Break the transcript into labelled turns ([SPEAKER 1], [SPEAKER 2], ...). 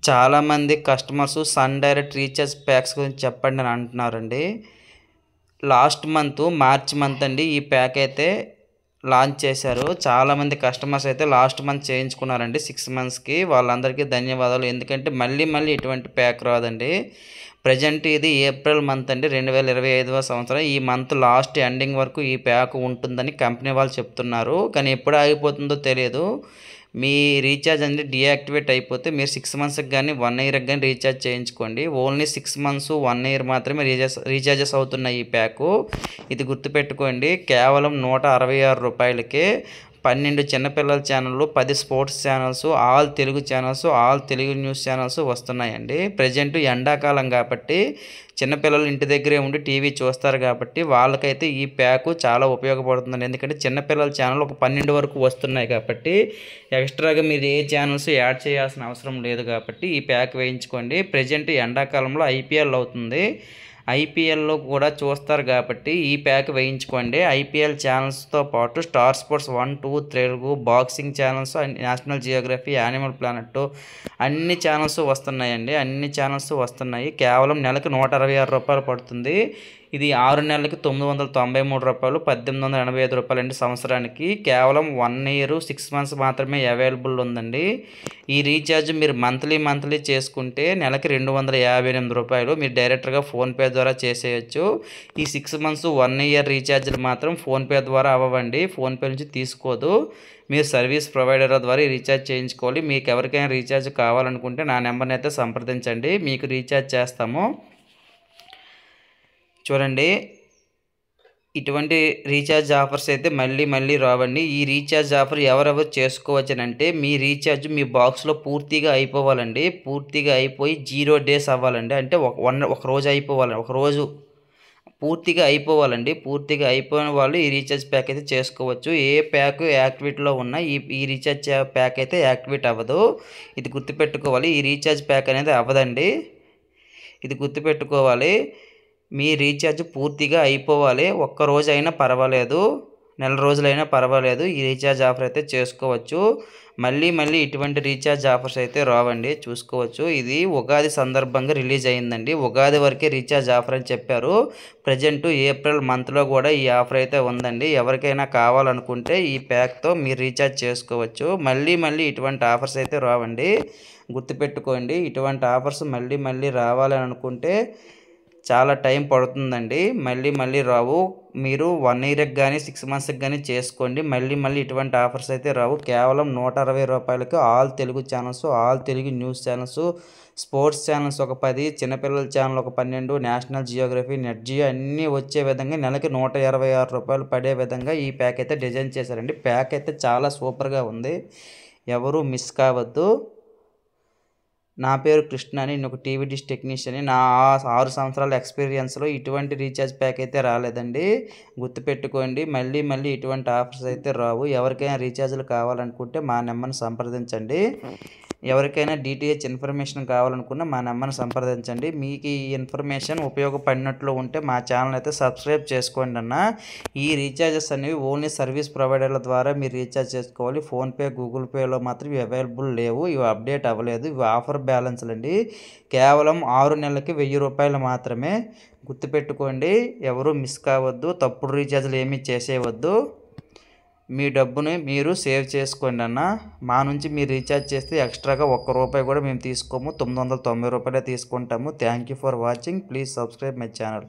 [SPEAKER 1] చాలామంది customers Sun Direct recharge packs గురించి చెప్పండి అని అంటున్నారండి. లాస్ట్ మంత్ మార్చ్ మంత్ అండి ఈ ప్యాక్ అయితే లాంచ్ చేశారు. చాలామంది కస్టమర్స్ అయితే లాస్ట్ మంత్ చేయించుకున్నారండి 6 మంత్స్‌కి. వాళ్ళందరికీ ధన్యవాదాలు. ఎందుకంటే మళ్ళీ ఇటువంటి ప్యాక్ రాదండి. ప్రెజెంట్ ఇది ఏప్రిల్ మంత్ అండి 2025వ సంవత్సరం. ఈ మంత్ లాస్ట్ ఎండింగ్ వరకు ఈ ప్యాక్ ఉంటుందని కంపెనీ వాళ్ళు చెప్తున్నారు. కానీ ఎప్పుడు ఆగిపోతుందో తెలియదు. మీ రీఛార్జ్ అనేది డీయాక్టివేట్ అయిపోతే మీరు 6 మంత్స్‌కి గానీ 1 ఇయర్‌కి గానీ రీఛార్జ్ చేయించుకోండి. ఓన్లీ 6 మంత్స్ 1 ఇయర్ మాత్రమే రీఛార్జెస్ అవుతున్నాయి ఈ ప్యాకు. ఇది గుర్తుపెట్టుకోండి. కేవలం రూ. 166కే 12 చిన్నపిల్లల ఛానళ్ళు, 10 sports channels, all Telugu channels, all Telugu news channels వస్తున్నాయండి. ప్రెజెంట్ ఎండాకాలం కాబట్టి చిన్నపిల్లలు ఇంటి దగ్గరే ఉండి టీవీ చూస్తారు కాబట్టి వాళ్ళకైతే ఈ ప్యాకు చాలా ఉపయోగపడుతుందండి. ఎందుకంటే చిన్నపిల్లల ఛానల్ ఒక 12 వరకు వస్తున్నాయి కాబట్టి ఎక్స్ట్రాగా మీరు ఏ ఛానల్స్ యాడ్ చేయాల్సిన అవసరం లేదు కాబట్టి ఈ ప్యాక్ వేయించుకోండి. ప్రెజెంట్ ఎండాకాలంలో ఐపీఎల్ అవుతుంది. ఐపీఎల్లో కూడా చూస్తారు కాబట్టి ఈ ప్యాక్ వేయించుకోండి. ఐపీఎల్ ఛానల్స్తో పాటు star sports 1, 2 Telugu, boxing channels, national Geography, animal planet అన్ని ఛానల్స్ వస్తున్నాయండి. అన్ని ఛానల్స్ వస్తున్నాయి. కేవలం నెలకు రూ. 166 పడుతుంది. ఇది 6 నెలలకి రూ. 993, రూ. 1885 అండి సంవత్సరానికి. కేవలం 1 ఇయర్ 6 మంత్స్ మాత్రమే అవైలబుల్ ఉందండి. ఈ రీఛార్జ్ మీరు మంత్లీ చేసుకుంటే నెలకి రూ. 258 మీరు డైరెక్ట్గా ఫోన్పే ద్వారా చేసేయచ్చు. ఈ 6 మంత్స్ 1 ఇయర్ రీఛార్జ్లు మాత్రం ఫోన్పే ద్వారా అవ్వండి. ఫోన్పే నుంచి తీసుకోదు. మీరు సర్వీస్ ప్రొవైడర్ ద్వారా రీఛార్జ్ చేయించుకోవాలి. మీకు ఎవరికైనా రీఛార్జ్ కావాలనుకుంటే నా నెంబర్ని అయితే సంప్రదించండి. మీకు రీఛార్జ్ చేస్తాము. చూడండి, ఇటువంటి రీఛార్జ్ ఆఫర్స్ అయితే మళ్ళీ రావండి. ఈ రీఛార్జ్ ఆఫర్ ఎవరెవరు చేసుకోవచ్చనంటే మీ రీఛార్జ్ మీ బాక్స్లో పూర్తిగా అయిపోవాలండి. పూర్తిగా అయిపోయి 0 days అవ్వాలండి. అంటే ఒక రోజు అయిపోవాలి. ఒక రోజు పూర్తిగా అయిపోవాలండి. పూర్తిగా అయిపోయిన వాళ్ళు ఈ రీఛార్జ్ ప్యాక్ అయితే చేసుకోవచ్చు. ఏ ప్యాక్ యాక్టివేట్లో ఉన్నా ఈ రీఛార్జ్ ప్యాక్ అయితే యాక్టివేట్ అవ్వదు. ఇది గుర్తుపెట్టుకోవాలి. ఈ రీఛార్జ్ ప్యాక్ అనేది అవ్వదండి. ఇది గుర్తుపెట్టుకోవాలి. మీ రీఛార్జ్ పూర్తిగా అయిపోవాలి. ఒక్క రోజైనా పర్వాలేదు, నెల రోజులైనా పర్వాలేదు. ఈ రీఛార్జ్ ఆఫర్ అయితే చేసుకోవచ్చు. మళ్ళీ ఇటువంటి రీఛార్జ్ ఆఫర్స్ అయితే రావండి. చూసుకోవచ్చు. ఇది ఉగాది సందర్భంగా రిలీజ్ అయ్యిందండి. ఉగాది వరకే రీఛార్జ్ ఆఫర్ అని చెప్పారు. ప్రజెంట్ ఏప్రిల్ మంత్లో కూడా ఈ ఆఫర్ అయితే ఉందండి. ఎవరికైనా కావాలనుకుంటే ఈ ప్యాక్తో మీరు రీఛార్జ్ చేసుకోవచ్చు. మళ్ళీ ఇటువంటి ఆఫర్స్ అయితే రావండి. గుర్తుపెట్టుకోండి. ఇటువంటి ఆఫర్స్ మళ్ళీ రావాలని అనుకుంటే చాలా టైం పడుతుందండి. మళ్ళీ రావు. మీరు 1 ఇయర్కి కానీ 6 మంత్స్కి కానీ చేసుకోండి. మళ్ళీ ఇటువంటి ఆఫర్స్ అయితే రావు. కేవలం రూ. 160కి all Telugu channels, all Telugu news channels, sports channels ఒక 10, చిన్నపిల్లల ఛానల్ ఒక 12, నేషనల్ జియోగ్రఫీ, నెట్ జియో అన్నీ వచ్చే విధంగా నెలకి రూ. 126 పడే విధంగా ఈ ప్యాక్ అయితే డిజైన్ చేశారండి. ప్యాక్ అయితే చాలా సూపర్గా ఉంది. ఎవరు మిస్ కావద్దు. నా పేరు కృష్ణ అని, నేను ఒక టీవీ డిష్ టెక్నీషియన్ని. నా 6 సంవత్సరాల ఎక్స్పీరియన్స్లో ఇటువంటి రీఛార్జ్ ప్యాక్ అయితే రాలేదండి. గుర్తుపెట్టుకోండి. మళ్ళీ ఇటువంటి ఆఫర్స్ అయితే రావు. ఎవరికైనా రీఛార్జ్లు కావాలనుకుంటే మా నెంబర్ని సంప్రదించండి. ఎవరికైనా డిటిహెచ్ ఇన్ఫర్మేషన్ కావాలనుకున్నా మా నెంబర్ని సంప్రదించండి. మీకు ఈ ఇన్ఫర్మేషన్ ఉపయోగపడినట్లు ఉంటే మా ఛానల్ అయితే సబ్స్క్రైబ్ చేసుకోండి అన్న. ఈ రీఛార్జెస్ అనేవి ఓన్లీ సర్వీస్ ప్రొవైడర్ల ద్వారా మీరు రీఛార్జ్ చేసుకోవాలి. ఫోన్పే, గూగుల్ పేలో మాత్రం ఇవి అవైలబుల్ లేవు. ఇవి అప్డేట్ అవ్వలేదు. ఇవి ఆఫర్ బ్యాలెన్స్లు అండి. కేవలం 6 నెలలకి రూ. 1000 మాత్రమే. గుర్తుపెట్టుకోండి. ఎవరు మిస్ కావద్దు. తప్పుడు రీఛార్జ్లు ఏమీ చేసేయవద్దు. మీ డబ్బుని మీరు సేవ్ చేసుకోండి అన్న. మా నుంచి మీరు రీఛార్జ్ చేస్తే ఎక్స్ట్రాగా ₹1 కూడా మేము తీసుకోము. రూ. 990 తీసుకుంటాము. Thank you for watching. Please subscribe my channel.